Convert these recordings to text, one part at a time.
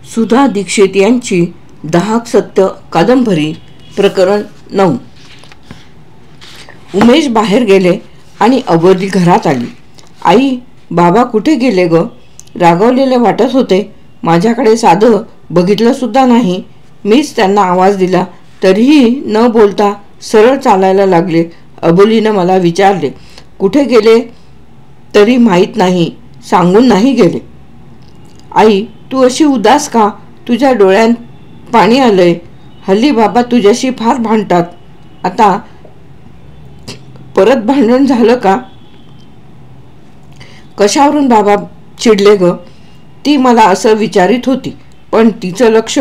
सुधा दीक्षित यांची दाहक सत्य कादंबरी प्रकरण 9. उमेश बाहेर गेले आणि अबोली घरात आली. आई, बाबा कुठे गेले ग? रागावलेले वाटत होते. माझ्याकडे साधं बघितलं सुद्धा नाही. मीच त्यांना आवाज दिला तरीही न बोलता सरळ चालायला लागले. अबोलीनं मला विचारले, कुठे गेले? तरी माहीत नाही, सांगून नाही गेले. आई, तू अशी उदास का? तुझ्या डोळ्यात पाणी आलंय. हल्ली बाबा तुझ्याशी फार भांडतात. आता परत भांडण झालं का? कशावरून बाबा चिडले ग? ती मला असं विचारित होती, पण तिचं लक्ष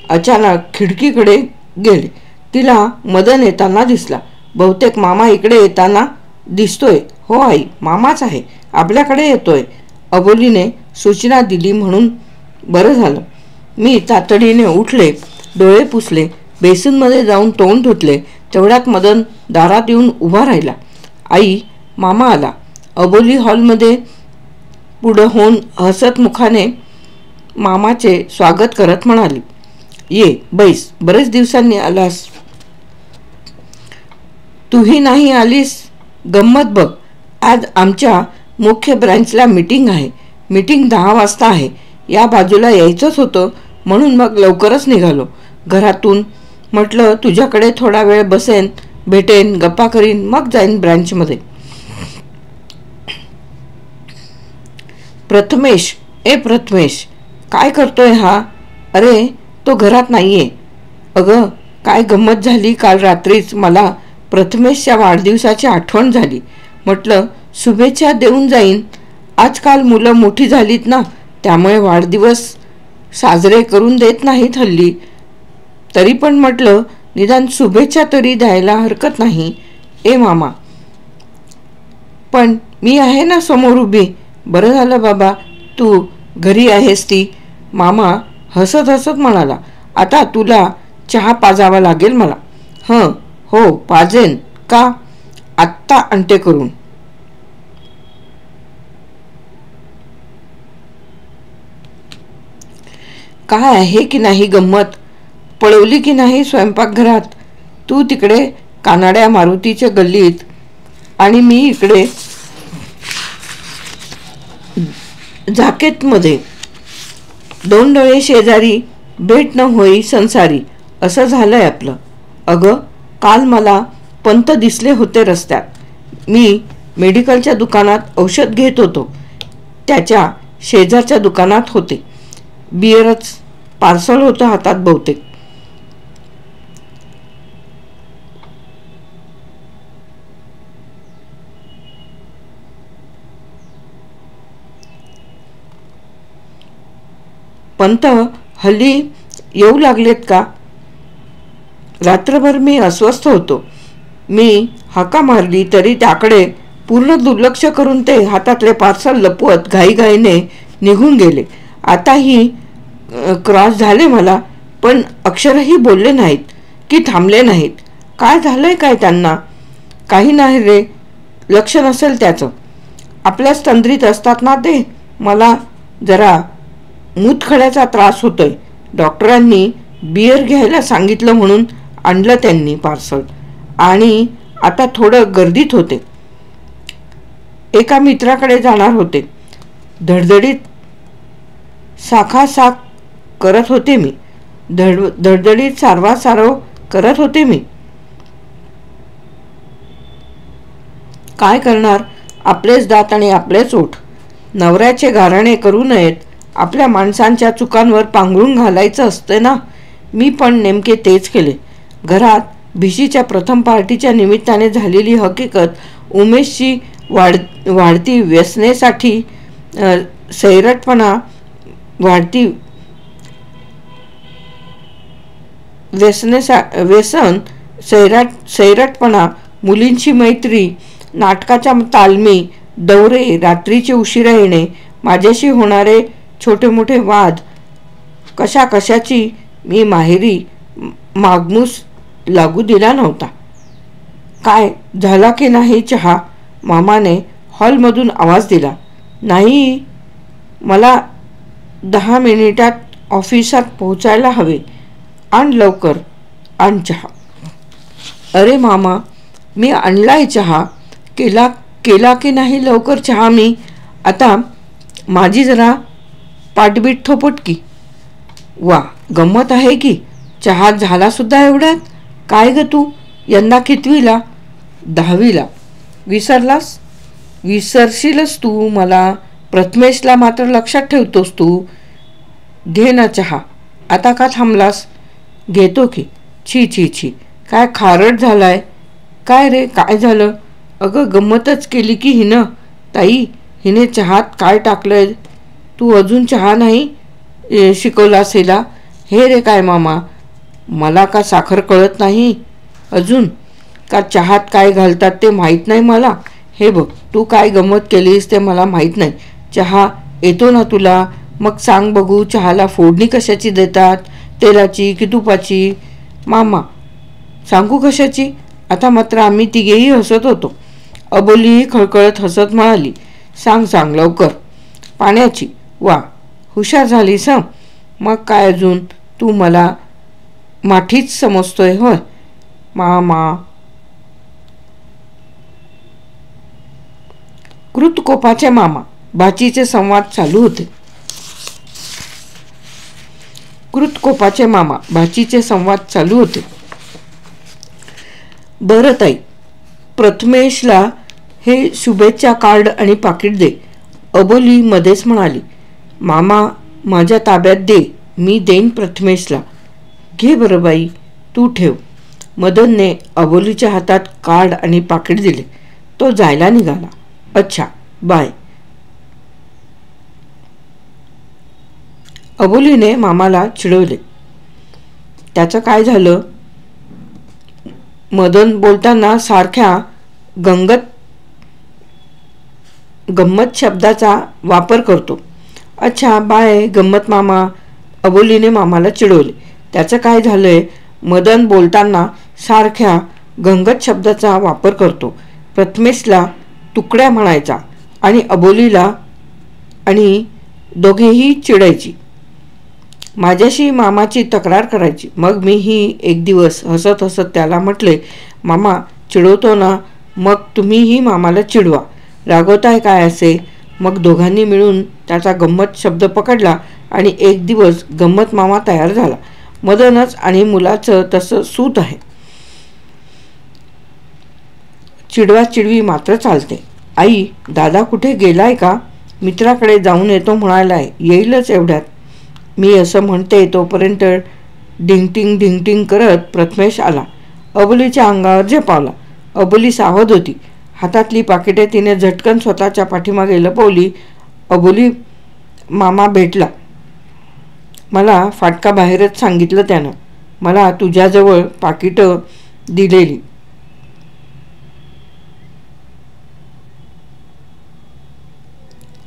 अचानक खिडकीकडे गेले. तिला मदन येताना दिसला. बहुतेक मामा इकडे येताना दिसतोय. हो आई, मामाच आहे, आपल्याकडे येतोय. अबोलीने सूचना दिली म्हणून बरं झालं. मी तातडीने उठले, डोळे पुसले, बेसिनमध्ये जाऊन तोंड धुतले. तेवढ्यात मदन दारात येऊन उभा राहिला. आई, मामा आला. अबोली हॉलमध्ये पुढं होऊन हसत मुखाने मामाचे स्वागत करत म्हणाली, ये बैस, बरेच दिवसांनी आलास. तूही नाही आलीस? गंमत बघ, आज आमच्या मुख्य ब्रँचला मीटिंग आहे. मीटिंग 10 वाजता आहे. या बाजूला यायचंच होतं म्हणून मग लवकरच निघालो घरातून. म्हटलं तुझ्याकडे थोडा वेळ बसेन, भेटेन, गप्पा करीन, मग जाईन ब्रँचमध्ये. प्रथमेश, प्रथमेश, काय करतोय हा? अरे, तो घरात नाहीये. अगं, काय गंमत झाली, काल रात्रीच मला प्रथमेशच्या वाढदिवसाची आठवण झाली. म्हटलं शुभेच्छा देऊन जाईन. आजकाल मुलं मोठी झालीत ना, त्यामुळे वाढदिवस साजरे करून देत नाहीत हल्ली. तरी पण म्हटलं निदान शुभेच्छा तरी द्यायला हरकत नाही. मामा, पण मी आहे ना समोर उभी. बरं झालं बाबा तू घरी आहेस ती. मामा हसत हसत म्हणाला, आता तुला चहा पाजावा लागेल मला. हो पाजेन. का? आत्ता आणते करून. काय आहे की नाही गंमत? पळवली की नाही स्वयंपाकघरात? तू तिकडे कानाड्या मारुतीच्या गल्लीत आणि मी इकडे झाकेतमध्ये. 2 डोळे शेजारी, भेट न होई संसारी, असं झालंय आपलं. अगं, काल मला पंत दिसले होते रस्त्यात. मी मेडिकलच्या दुकानात औषध घेत होतो. त्याच्या शेजारच्या दुकानात होते. बिअरच पार्सल होतं हातात बहुतेक. पंत हल्ली येऊ लागलेत का? रात्रभर मी अस्वस्थ होतो. मी हाका मारली तरी त्याकडे पूर्ण दुर्लक्ष करून ते हातातले पार्सल लपवत घाईघाईने निघून गेले. आताही क्रॉस झाले मला, पण अक्षरही बोलले नाहीत की थांबले नाहीत. काय झालंय काय त्यांना? काही नाही रे, लक्ष नसेल त्याचं. आपल्याच तंद्रीत असतात ना ते. मला जरा मूतखड्याचा त्रास होतोय. डॉक्टरांनी बिअर घ्यायला सांगितलं म्हणून आणलं त्यांनी पार्सल. आणि आता थोडं गर्दीत होते. एका मित्राकडे जाणार होते. धडधडीत साखासाख करत होते मी. धडधडीत सारवासारव करत होते मी. काय करणार? आपलेच दात आणि आपलेच ओठ. नवऱ्याचे गारणे करू नयेत. आपल्या माणसांच्या चुकांवर पांघरून घालायचं असते ना. मी पण नेमके तेच केले. घरात भिशीच्या प्रथम पार्टीच्या निमित्ताने झालेली हकीकत, उमेशची वाढती व्यसनेसाठी सैरटपणा, सैरटपणा, मुलींची मैत्री, नाटकाच्या तालमी, दौरे, रात्रीचे उशिरा येणे, माझ्याशी होणारे छोटे मोठे वाद, कशाची मी माहेरी मागमूस लागू दिला नव्हता. काय झाला की नाही चहा? मामाने हॉलमधून आवाज दिला. नाही, मला 10 मिनिटात ऑफिसात पोहोचायला हवे. आण लवकर, आण चहा. अरे मामा, मी आणलाय चहा. केला केला की नाही लवकर चहा. मी आता माझी जरा पाठबीट थोपट की. वा, गंमत आहे की. चहा झाला सुद्धा एवढ्यात. काय ग तू यंदा कितवीला? 10वीला. विसरलास? विसरशीलच तू मला. प्रथमेशला मात्र लक्षात ठेवतोस तू. घे ना चहा. आता का थांबलास? घेतो की. छी छी छी, काय खारट झालाय. काय रे, काय झालं? अगं गंमतच केली की हिनं. ताई, हिने चहात काय टाकलंय? तू अजून चहा नाही शिकवलास हिला? हे रे काय मामा, मला का साखर कळत नाही अजून? का चहात काय घालतात ते माहीत नाही मला? हे बघ, तू काय गंमत केलीस ते मला माहीत नाही. चहा येतो ना तुला? मग सांग बघू, चहाला फोडणी कशाची देतात? तेलाची की तुपाची? मामा, सांगू कशाची? आता मात्र आम्ही तिघेही हसत होतो. अबोलीही खळखळत हसत म्हणाली, सांग सांग लवकर. पाण्याची. वा, हुशार झालीस हं. मग काय अजून? तू मला माठीच समजतोय होय? मामा. कृतकोपाचे मामा भाचीचे संवाद चालू होते. कृतकोपाचे मामा भाचीचे संवाद चालू होते. बरं ताई, प्रथमेशला हे शुभेच्छा कार्ड आणि पाकिट दे. अबोली मध्येच म्हणाली, मामा माझ्या ताब्यात दे. मी देईन प्रथमेशला. घे बरं बाई, तू ठेव. मदनने अबोलीच्या हातात कार्ड आणि पाकिट दिले. तो जायला निघाला. अच्छा, बाय. अबोलीने मामाला चिडवले. त्याचं काय झालं? मदन बोलताना सारख्या गंमत शब्दाचा वापर करतो. अच्छा, बाय गंमत मामा. अबोलीने मामाला चिडवले. त्याचं काय झालंय? मदन बोलताना सारख्या गंगत शब्दाचा वापर करतो. प्रथमेशला तुकड्या म्हणायचा आणि अबोलीला, आणि दोघेही चिडायची. माझ्याशी मामाची तक्रार करायची. मग मीही एक दिवस हसत हसत त्याला म्हटले, मामा चिडवतो ना, मग तुम्हीही मामाला चिडवा. रागवताय काय असे? मग दोघांनी मिळून त्याचा गंमत शब्द पकडला आणि एक दिवस गंमत मामा तयार झाला. मदनच आणि मुलाचं तसं सूत आहे. चिडवा चिडवी मात्र चालते. आई, दादा कुठे गेलाय का? मित्राकडे जाऊन येतो म्हणालाय. येईलच एवढ्यात. मी असं म्हणते तोपर्यंत ढिंगटिंग ढिंगटिंग करत प्रथमेश आला. अबोलीच्या अंगावर झेपावला. अबोली सावध होती. हातातली पाकिटे तिने झटकन स्वतःच्या पाठीमागे लपवली. अबोली, मामा भेटला. मला फाटका बाहेरच सांगितलं त्यानं. मला तुझ्याजवळ पाकिटं दिलेली.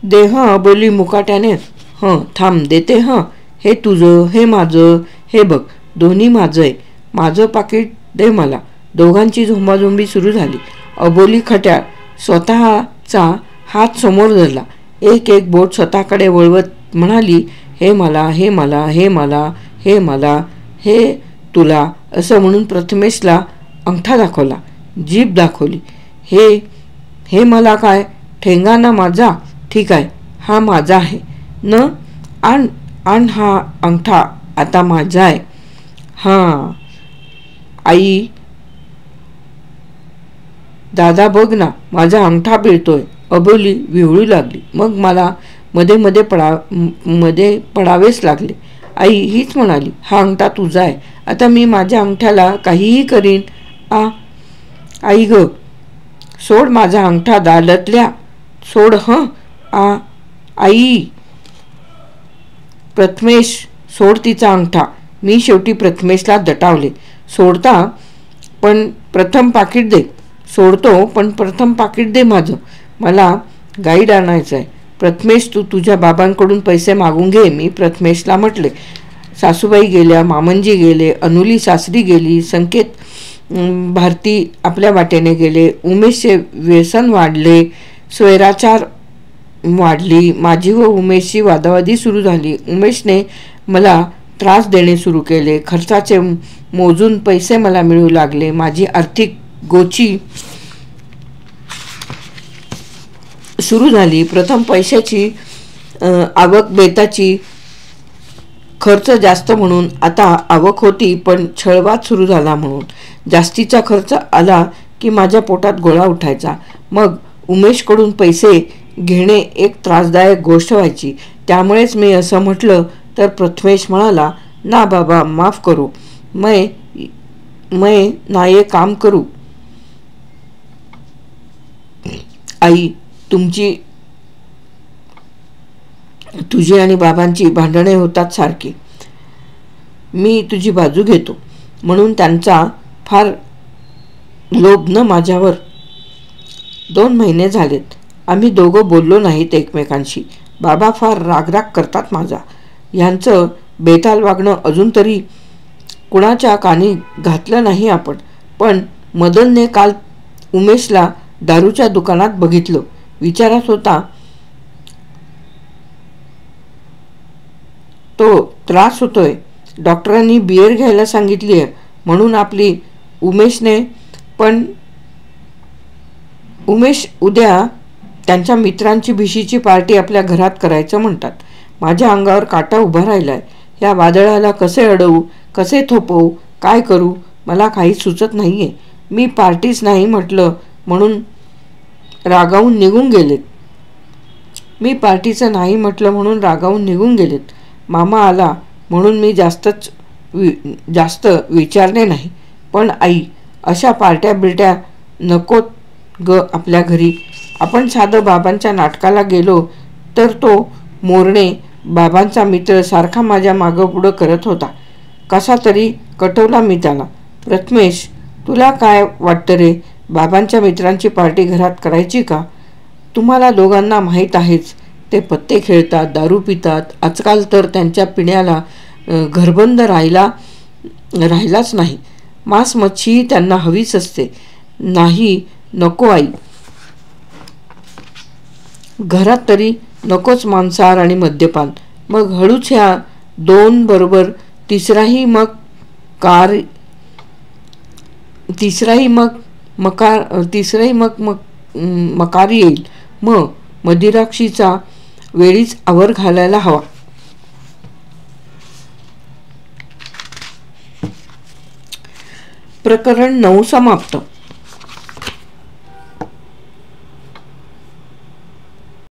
दे हं. अबोली मुकाट्याने. हं, थांब देते हं. हे तुझं, हे माझं. हे बघ, दोन्ही माझं आहे. माझं पाकिट दे मला. दोघांची झोंबाझोंबी सुरू झाली. अबोली खट्याळ स्वतःचा हात समोर धरला. एक एक बोट स्वतःकडे वळवत म्हणाली, हे मला, हे मला, हे मला, हे मला, हे तुला, असं म्हणून प्रथमेशला अंगठा दाखवला. जीभ दाखवली. हे मला काय? ठेंगा ना माझा. ठीक आहे, हा माझा आहे न. आण आण हा अंगठा आता माझा आहे. हां आई, दादा बघ ना, माझा अंगठा पिळतोय. अबोली विवळू लागली. मग मला मध्ये पडावेच लागले. आई हीच म्हणाली, हा अंगठा तुझा आहे. आता मी माझ्या अंगठ्याला काहीही करीन. आई ग, सोड माझा अंगठा. दालतल्या सोड हं. आई, प्रथमेश सोड तिचा अंगठा. मी शेवटी प्रथमेशला दटावले. सोडता पण प्रथम पाकिट दे. सोडतो पण प्रथम पाकिट दे माझं. मला गाईड आणायचं आहे. प्रथमेश, तू तुझ्या बाबांकडून पैसे मागून घे. मी प्रथमेशला म्हटले. सासूबाई गेल्या, मामनजी गेले, अनुली सासरी गेली, संकेत भारती आपल्या वाटेने गेले, उमेशचे व्यसन वाढले, स्वैराचार वाढली, माझी व उमेशची वादावादी सुरू झाली. उमेशने मला त्रास देणे सुरू केले. खर्चाचे मोजून पैसे मला मिळू लागले. माझी आर्थिक गोची सुरू झाली. प्रथम पैशाची आवक बेताची, खर्च जास्त म्हणून. आता आवक होती पण छळवाद सुरू झाला म्हणून. जास्तीचा खर्च आला की माझ्या पोटात गोळा उठायचा. मग उमेशकडून पैसे घेणे एक त्रासदायक गोष्ट व्हायची. त्यामुळेच मी असं म्हटलं तर प्रथमेश म्हणाला, ना बाबा, माफ करो, मैं ना ये काम करू. आई, तुझी आणि बाबांची भांडणे होतात सारखी. मी तुझी बाजू घेतो म्हणून त्यांचा फार लोभ न माझ्यावर. 2 महिने झालेत आम्ही दोघं बोललो नाहीत एकमेकांशी. बाबा फार रागराग करतात माझा. ह्यांचं बेताल वागणं अजून तरी कुणाच्या कानी घातलं नाही आपण. पण मदनने काल उमेशला दारूच्या दुकानात बघितलं. विचारत होता तो त्रास होतोय. डॉक्टरांनी बियर घ्यायला सांगितली आहे म्हणून आपली उमेशने. पण उमेश उद्या त्यांच्या मित्रांची भिशीची पार्टी आपल्या घरात करायचं म्हणतात. माझ्या अंगावर काटा उभा राहिलाय. या वादळाला कसे अडवू, कसे थोपवू, काय करू मला काही सुचत नाहीये. मी पार्टीच नाही म्हटलं म्हणून रागावून निघून गेलेत. मामा आला म्हणून मी जास्त विचारले नाही. पण आई, अशा पार्ट्या बिर्ट्या नकोत ग आपल्या घरी. आपण साधं बाबांच्या नाटकाला गेलो तर तो मोरणे बाबांचा मित्र सारखा माझ्या मागं पुढं करत होता. कसा तरी कटवला मी त्याला. प्रथमेश, तुला काय वाटतं रे, बाबांच्या मित्रांची पार्टी घरात करायची का? तुम्हाला दोघांना माहीत आहेच, ते पत्ते खेळतात, दारू पितात. आजकाल तर त्यांच्या पिण्याला घरबंद राहिलाच नाही. मांस मच्छी त्यांना हवीच असते. नाही, नको आई, घरात तरी नकोच मांसाहार आणि मद्यपान. मग हळूच ह्या 2 बरोबर तिसराही मकार येईल. मग मदिराक्षीचा वेळीच आवर घालायला हवा. प्रकरण 9 समाप्त.